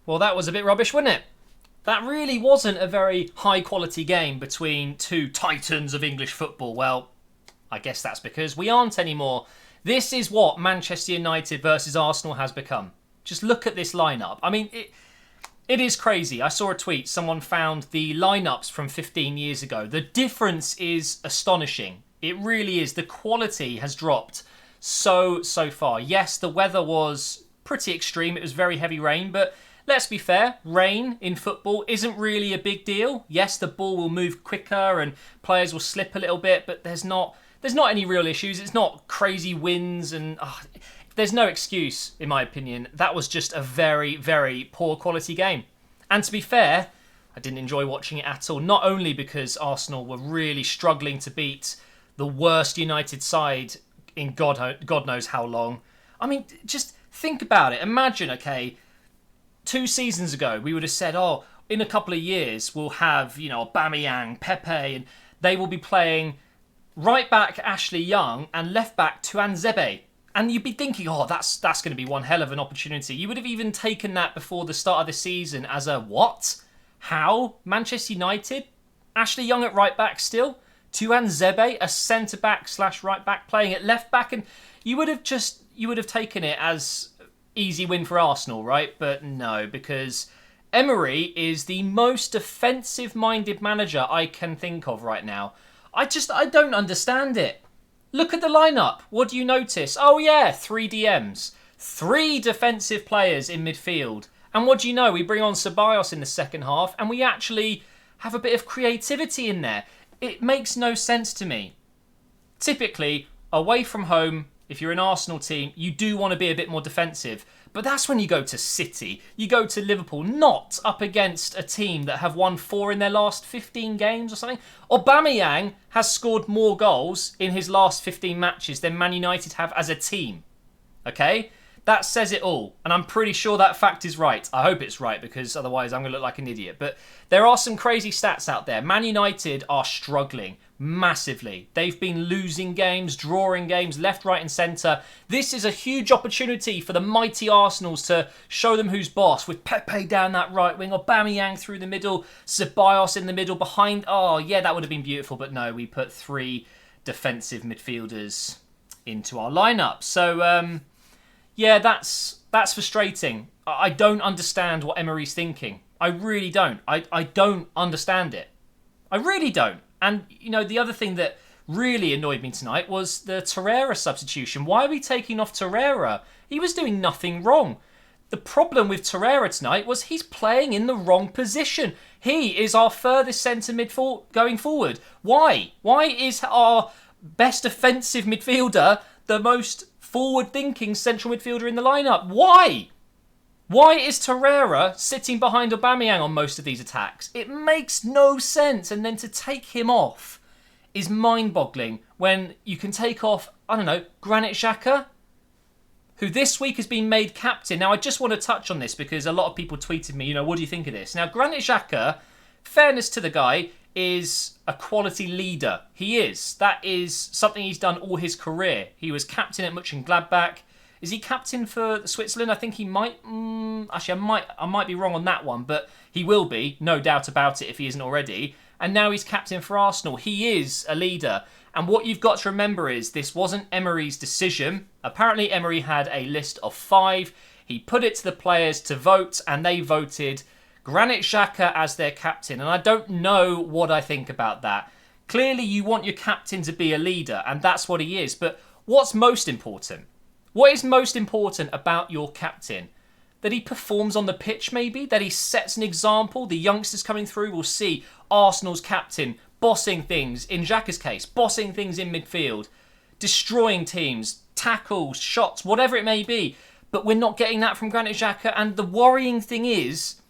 Well, that was a bit rubbish, wasn't it? That really wasn't a very high quality game between two titans of English football. Well, I guess that's because we aren't anymore. This is what Manchester United versus Arsenal has become. Just look at this lineup. I mean, it is crazy. I saw a tweet. Someone found the lineups from 15 years ago. The difference is astonishing. It really is. The quality has dropped so far. Yes, the weather was pretty extreme. It was very heavy rain, but let's be fair, rain in football isn't really a big deal. Yes, the ball will move quicker and players will slip a little bit, but there's not any real issues. It's not crazy winds and there's no excuse, in my opinion. That was just a very, very poor quality game. And to be fair, I didn't enjoy watching it at all. Not only because Arsenal were really struggling to beat the worst United side in God knows how long. I mean, just think about it. Imagine, okay, 2 seasons ago, we would have said, oh, in a couple of years, we'll have, Aubameyang, Pepe, and they will be playing right back Ashley Young and left back Tuanzebe. And you'd be thinking, oh, that's going to be one hell of an opportunity. You would have even taken that before the start of the season as a what? How? Manchester United? Ashley Young at right back still? Tuanzebe, a centre back / right back, playing at left back, and you would have taken it as easy win for Arsenal, right? But no, because Emery is the most defensive-minded manager I can think of right now. I don't understand it. Look at the lineup. What do you notice? Oh yeah, 3 DMs. 3 defensive players in midfield. And what do you know? We bring on Ceballos in the second half and we actually have a bit of creativity in there. It makes no sense to me. Typically, away from home, if you're an Arsenal team, you do want to be a bit more defensive. But that's when you go to City, you go to Liverpool, not up against a team that have won 4 in their last 15 games or something. Aubameyang has scored more goals in his last 15 matches than Man United have as a team. Okay? That says it all. And I'm pretty sure that fact is right. I hope it's right because otherwise I'm going to look like an idiot. But there are some crazy stats out there. Man United are struggling massively. They've been losing games, drawing games left, right and centre. This is a huge opportunity for the mighty Arsenals to show them who's boss with Pepe down that right wing, Aubameyang through the middle, Ceballos in the middle behind. Oh, yeah, that would have been beautiful. But no, we put 3 defensive midfielders into our lineup. So, yeah, that's frustrating. I don't understand what Emery's thinking. I really don't. I don't understand it. I really don't. And, the other thing that really annoyed me tonight was the Torreira substitution. Why are we taking off Torreira? He was doing nothing wrong. The problem with Torreira tonight was he's playing in the wrong position. He is our furthest centre mid going forward. Why? Why is our best offensive midfielder the most forward-thinking central midfielder in the lineup? Why? Why is Torreira sitting behind Aubameyang on most of these attacks? It makes no sense. And then to take him off is mind-boggling when you can take off, Granit Xhaka, who this week has been made captain. Now, I just want to touch on this because a lot of people tweeted me, what do you think of this? Now, Granit Xhaka, fairness to the guy, is a quality leader. He is. That is something he's done all his career. He was captain at Mönchengladbach. Is he captain for Switzerland? I think he might. Actually, I might be wrong on that one, but he will be, no doubt about it, if he isn't already. And now he's captain for Arsenal. He is a leader. And what you've got to remember is this wasn't Emery's decision. Apparently, Emery had a list of 5. He put it to the players to vote, and they voted Granit Xhaka as their captain. And I don't know what I think about that. Clearly, you want your captain to be a leader, and that's what he is. But what's most important? What is most important about your captain? That he performs on the pitch, maybe? That he sets an example? The youngsters coming through will see Arsenal's captain bossing things, in Xhaka's case, bossing things in midfield, destroying teams, tackles, shots, whatever it may be. But we're not getting that from Granit Xhaka. And the worrying thing is,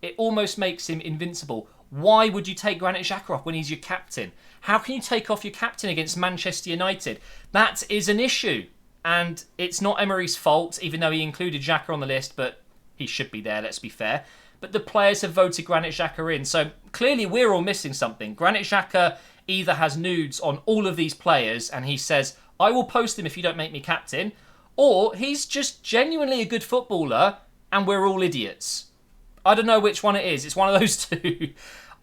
it almost makes him invincible. Why would you take Granit Xhaka off when he's your captain? How can you take off your captain against Manchester United? That is an issue. And it's not Emery's fault, even though he included Xhaka on the list, but he should be there, let's be fair. But the players have voted Granit Xhaka in, so clearly we're all missing something. Granit Xhaka either has nudes on all of these players and he says, I will post them if you don't make me captain, or he's just genuinely a good footballer and we're all idiots. I don't know which one it is. It's one of those two.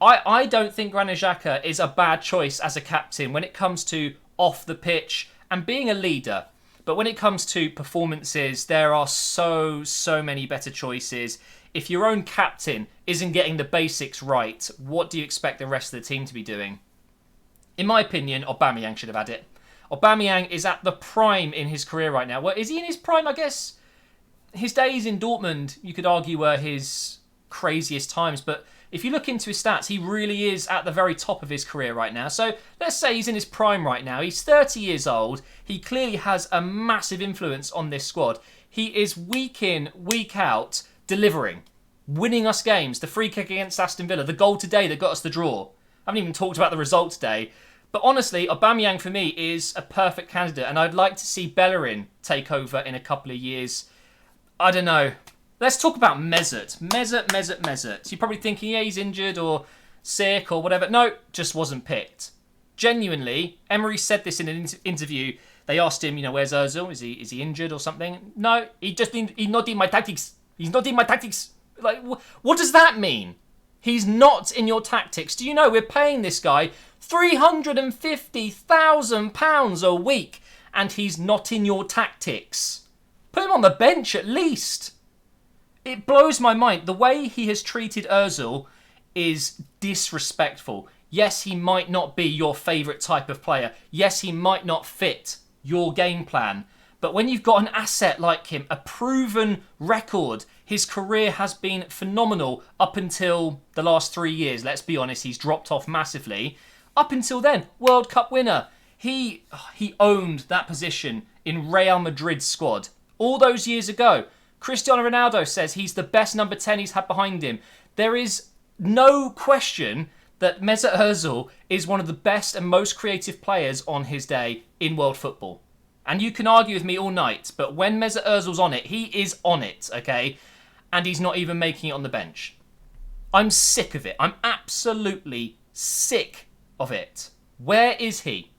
I don't think Granit Xhaka is a bad choice as a captain when it comes to off the pitch and being a leader. But when it comes to performances, there are so many better choices. If your own captain isn't getting the basics right, what do you expect the rest of the team to be doing? In my opinion, Aubameyang should have had it. Aubameyang is at the prime in his career right now. Well, is he in his prime? I guess his days in Dortmund, you could argue, were his craziest times. But if you look into his stats, he really is at the very top of his career right now. So let's say he's in his prime right now. He's 30 years old. He clearly has a massive influence on this squad. He is week in, week out, delivering, winning us games. The free kick against Aston Villa, the goal today that got us the draw. I haven't even talked about the result today. But honestly, Aubameyang for me is a perfect candidate. And I'd like to see Bellerin take over in a couple of years. I don't know. Let's talk about Mesut. Mesut. So you're probably thinking, yeah, he's injured or sick or whatever. No, just wasn't picked. Genuinely, Emery said this in an interview. They asked him, where's Ozil? Is he injured or something? No, he's not in my tactics. He's not in my tactics. Like, what does that mean? He's not in your tactics. Do you know we're paying this guy £350,000 a week and he's not in your tactics? Put him on the bench at least. It blows my mind. The way he has treated Ozil is disrespectful. Yes, he might not be your favourite type of player. Yes, he might not fit your game plan. But when you've got an asset like him, a proven record, his career has been phenomenal up until the last 3 years. Let's be honest, he's dropped off massively. Up until then, World Cup winner. He owned that position in Real Madrid's squad all those years ago. Cristiano Ronaldo says he's the best number 10 he's had behind him. There is no question that Mesut Ozil is one of the best and most creative players on his day in world football. And you can argue with me all night, but when Mesut Ozil's on it, he is on it, okay? And he's not even making it on the bench. I'm sick of it. I'm absolutely sick of it. Where is he?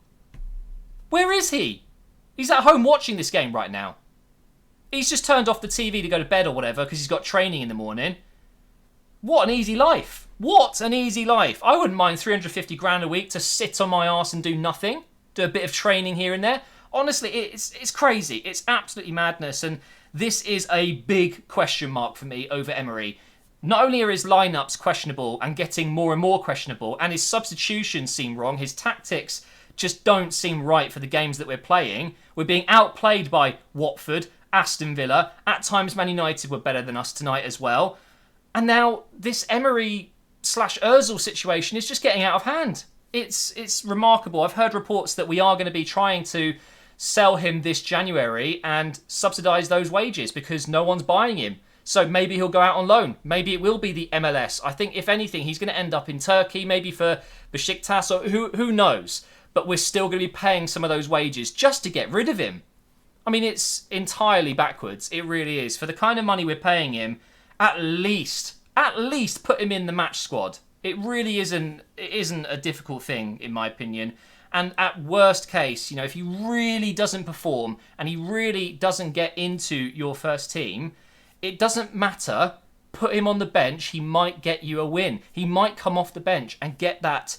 Where is he? He's at home watching this game right now. He's just turned off the TV to go to bed or whatever because he's got training in the morning. What an easy life. What an easy life. I wouldn't mind 350 grand a week to sit on my arse and do nothing. Do a bit of training here and there. Honestly, it's crazy. It's absolutely madness. And this is a big question mark for me over Emery. Not only are his lineups questionable and getting more and more questionable, and his substitutions seem wrong, his tactics just don't seem right for the games that we're playing. We're being outplayed by Watford, Aston Villa. At times, Man United were better than us tonight as well. And now this Emery/Ozil situation is just getting out of hand. It's remarkable. I've heard reports that we are going to be trying to sell him this January and subsidise those wages because no one's buying him. So maybe he'll go out on loan. Maybe it will be the MLS. I think, if anything, he's going to end up in Turkey, maybe for Besiktas, or who knows. But we're still going to be paying some of those wages just to get rid of him. I mean, it's entirely backwards. It really is. For the kind of money we're paying him, at least put him in the match squad. It really isn't a difficult thing, in my opinion. And at worst case, if he really doesn't perform and he really doesn't get into your first team, it doesn't matter. Put him on the bench. He might get you a win. He might come off the bench and get that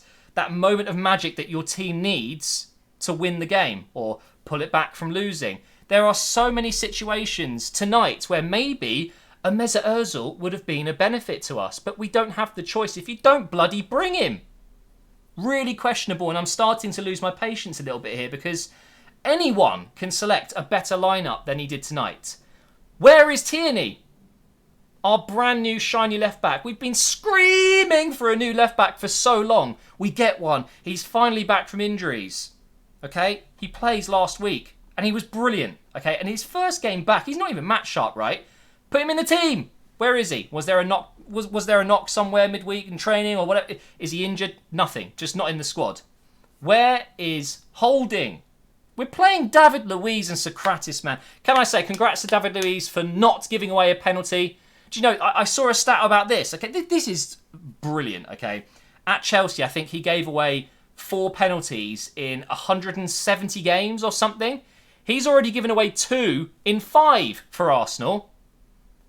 moment of magic that your team needs to win the game or pull it back from losing. There are so many situations tonight where maybe a Mesut Ozil would have been a benefit to us, but we don't have the choice if you don't bloody bring him. Really questionable, and I'm starting to lose my patience a little bit here because anyone can select a better lineup than he did tonight. Where is Tierney? Our brand new shiny left back. We've been screaming for a new left back for so long. We get one. He's finally back from injuries. Okay? He plays last week and he was brilliant. Okay? And his first game back, he's not even match sharp, right? Put him in the team. Where is he? Was there a knock? Was there a knock somewhere midweek in training or whatever? Is he injured? Nothing. Just not in the squad. Where is Holding? We're playing David Luiz and Socrates, man. Can I say congrats to David Luiz for not giving away a penalty? Do you know, I saw a stat about this. Okay, this is brilliant, okay? At Chelsea, I think he gave away 4 penalties in 170 games or something. He's already given away 2 in 5 for Arsenal.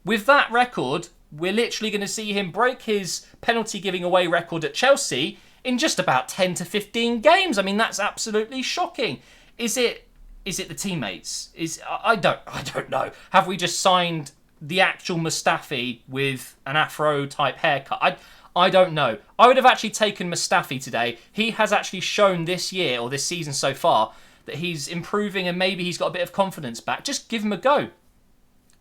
With that record, We're literally going to see him break his penalty giving away record at Chelsea in just about 10 to 15 games. I mean, that's absolutely shocking. Is it the teammates? I don't know. Have we just signed the actual Mustafi with an afro type haircut? I don't know. I would have actually taken Mustafi today. He has actually shown this year or this season so far that he's improving and maybe he's got a bit of confidence back. Just give him a go.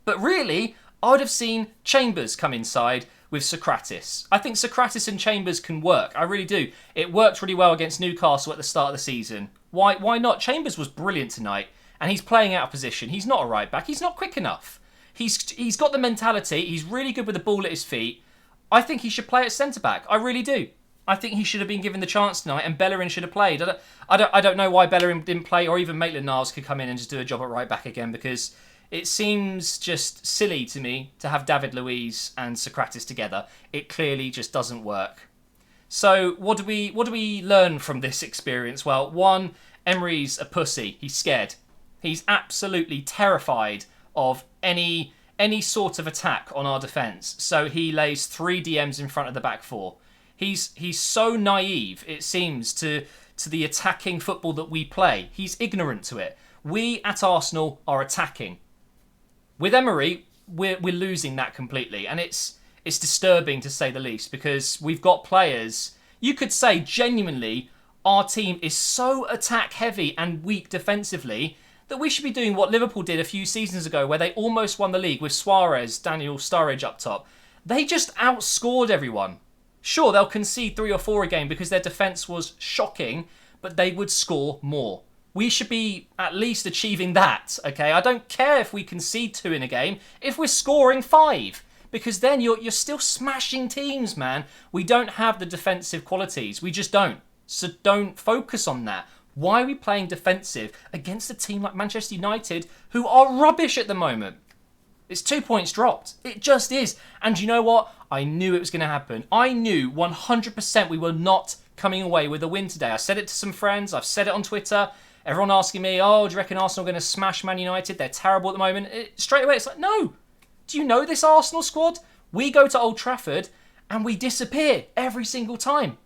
But really, I would have seen Chambers come inside with Socrates. I think Socrates and Chambers can work. I really do. It worked really well against Newcastle at the start of the season. Why not? Chambers was brilliant tonight, and he's playing out of position. He's not a right back. He's not quick enough. He's got the mentality. He's really good with the ball at his feet. I think he should play at centre back. I really do. I think he should have been given the chance tonight, and Bellerin should have played. I don't know why Bellerin didn't play, or even Maitland-Niles could come in and just do a job at right back again, because it seems just silly to me to have David Luiz and Socrates together. It clearly just doesn't work. So what do we learn from this experience? Well, one, Emery's a pussy. He's scared. He's absolutely terrified of any sort of attack on our defence. So he lays 3 DMs in front of the back 4. He's so naive, it seems, to the attacking football that we play. He's ignorant to it. We at Arsenal are attacking. With Emery, we're losing that completely, and it's disturbing to say the least, because we've got players. You could say genuinely our team is so attack heavy and weak defensively that we should be doing what Liverpool did a few seasons ago, where they almost won the league with Suarez, Daniel Sturridge up top. They just outscored everyone. Sure, they'll concede 3 or 4 a game because their defence was shocking, but they would score more. We should be at least achieving that, okay? I don't care if we concede 2 in a game, if we're scoring 5. Because then you're still smashing teams, man. We don't have the defensive qualities. We just don't. So don't focus on that. Why are we playing defensive against a team like Manchester United, who are rubbish at the moment? It's 2 points dropped. It just is. And you know what? I knew it was going to happen. I knew 100% we were not coming away with a win today. I said it to some friends. I've said it on Twitter. Everyone asking me, oh, do you reckon Arsenal are going to smash Man United? They're terrible at the moment. Straight away, it's like, no. Do you know this Arsenal squad? We go to Old Trafford and we disappear every single time.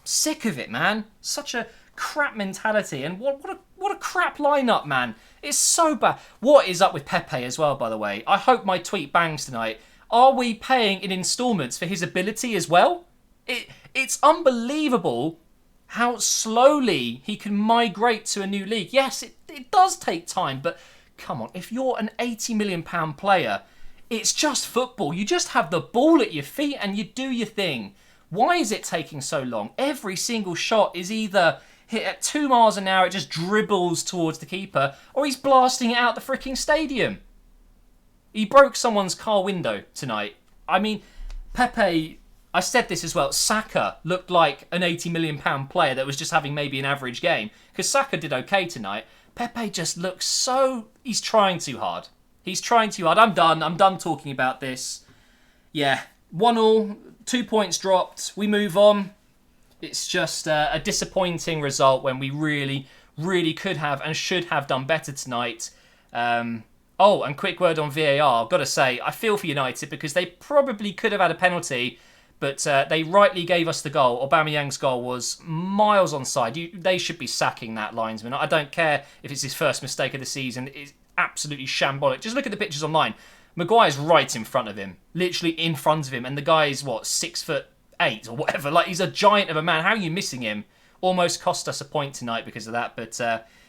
Sick of it, man. Such a crap mentality. And what a crap lineup, man. It's so bad. What is up with Pepe as well, by the way? I hope my tweet bangs tonight. Are we paying in instalments for his ability as well? It's unbelievable how slowly he can migrate to a new league. Yes, it does take time, but come on, if you're an £80 million player, it's just football. You just have the ball at your feet and you do your thing. Why is it taking so long? Every single shot is either hit at 2 miles an hour, it just dribbles towards the keeper, or he's blasting it out the freaking stadium. He broke someone's car window tonight. I mean, Pepe, I said this as well, Saka looked like an £80 million player that was just having maybe an average game, because Saka did okay tonight. Pepe just looks so... He's trying too hard. He's trying too hard. I'm done talking about this. Yeah, 1-1, 2 points dropped. We move on. It's just a disappointing result when we really, really could have and should have done better tonight. Oh, and quick word on VAR. I've got to say, I feel for United because they probably could have had a penalty, but they rightly gave us the goal. Aubameyang's goal was miles onside. They should be sacking that linesman. I don't care if it's his first mistake of the season. It's absolutely shambolic. Just look at the pictures online. Maguire's right in front of him. Literally in front of him. And the guy's, 6'8" or whatever. Like, he's a giant of a man. How are you missing him? Almost cost us a point tonight because of that. But,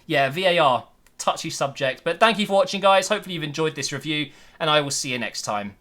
yeah, VAR, touchy subject. But thank you for watching, guys. Hopefully you've enjoyed this review. And I will see you next time.